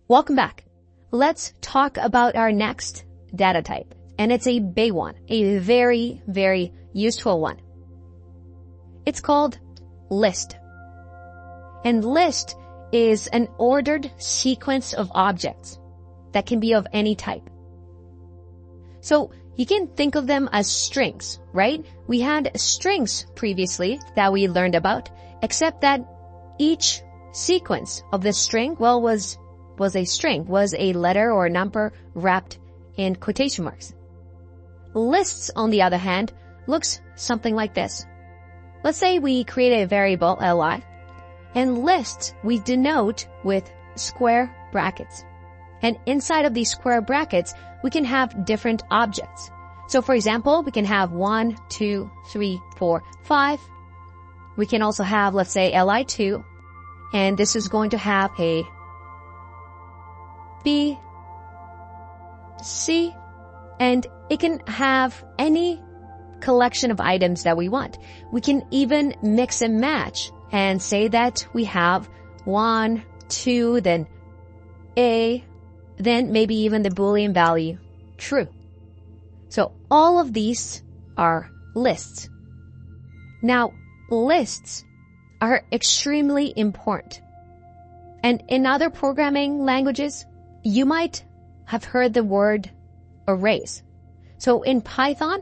Welcome back. Let's talk about our next data type, and it's a big one, a very, very useful one. It's called list. And list is an ordered sequence of objects that can be of any type. So you can think of them as strings, right? We had strings previously that we learned about, except that each sequence of the string, was a letter or a number wrapped in quotation marks. Lists, on the other hand, looks something like this. Let's say we create a variable li, and lists we denote with square brackets. And inside of these square brackets, we can have different objects. So for example, we can have 1, 2, 3, 4, 5. We can also have, let's say, li2, and this is going to have a B, C, and it can have any collection of items that we want. We can even mix and match and say that we have 1, 2, then A, then maybe even the Boolean value true. So all of these are lists. Now, lists are extremely important. And in other programming languages, you might have heard the word arrays. So in Python,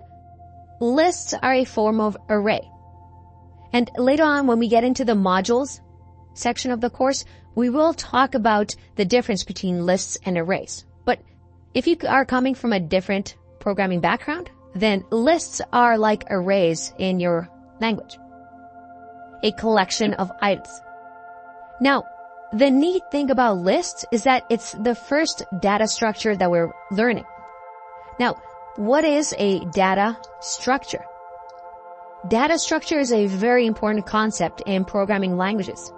lists are a form of array. And later on, when we get into the modules section of the course, we will talk about the difference between lists and arrays. But if you are coming from a different programming background, then lists are like arrays in your language. A collection of items. Now, the neat thing about lists is that it's the first data structure that we're learning. Now, what is a data structure? Data structure is a very important concept in programming languages.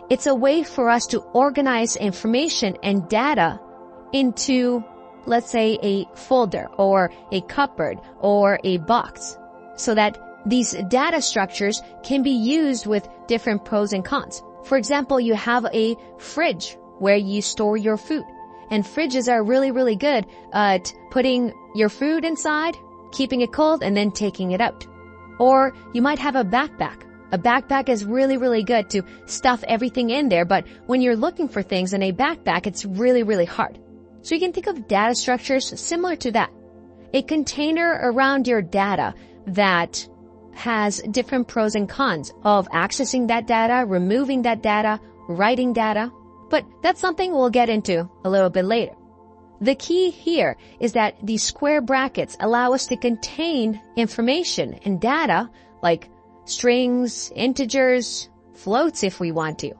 It's a way for us to organize information and data into, let's say, a folder or a cupboard or a box, so that these data structures can be used with different pros and cons. For example, you have a fridge where you store your food, and fridges are really, really good at putting your food inside, keeping it cold, and then taking it out. Or you might have a backpack. A backpack is really, really good to stuff everything in there, but when you're looking for things in a backpack, it's really, really hard. So you can think of data structures similar to that. A container around your data that has different pros and cons of accessing that data, removing that data, writing data. But that's something we'll get into a little bit later. The key here is that these square brackets allow us to contain information and data like strings, integers, floats if we want to,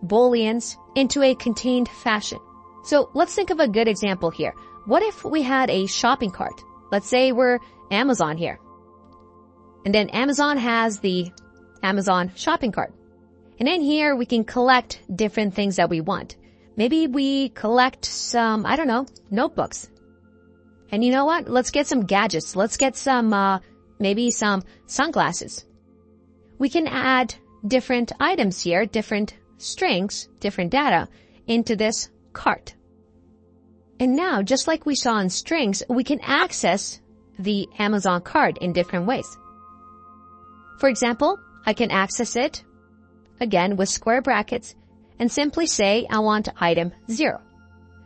booleans, into a contained fashion. So let's think of a good example here. What if we had a shopping cart? Let's say we're Amazon here. And then Amazon has the Amazon shopping cart. And in here we can collect different things that we want. Maybe we collect some, notebooks. And you know what? Let's get some gadgets. Let's get some, maybe some sunglasses. We can add different items here, different strings, different data into this cart. And now, just like we saw in strings, we can access the Amazon cart in different ways. For example, I can access it, again, with square brackets, and simply say I want item 0.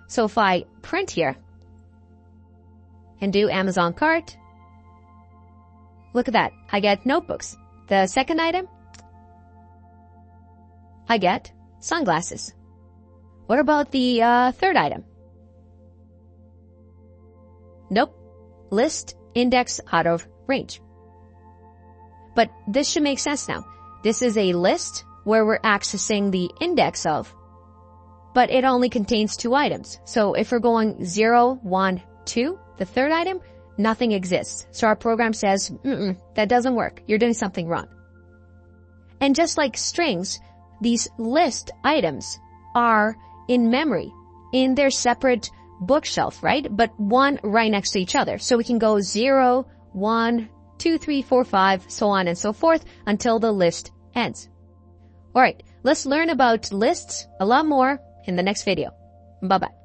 So if I print here and do Amazon cart, look at that. I get notebooks. The second item, I get sunglasses. What about the third item? Nope. List, index, out of range. But this should make sense now. This is a list where we're accessing the index of, but it only contains 2 items. So if we're going 0, 1, 2, the third item, nothing exists. So our program says, that doesn't work. You're doing something wrong. And just like strings, these list items are in memory, in their separate bookshelf, right? But one right next to each other. So we can go 0, 1, 2, 3, 4, 5, so on and so forth until the list ends. Alright, let's learn about lists a lot more in the next video. Bye-bye.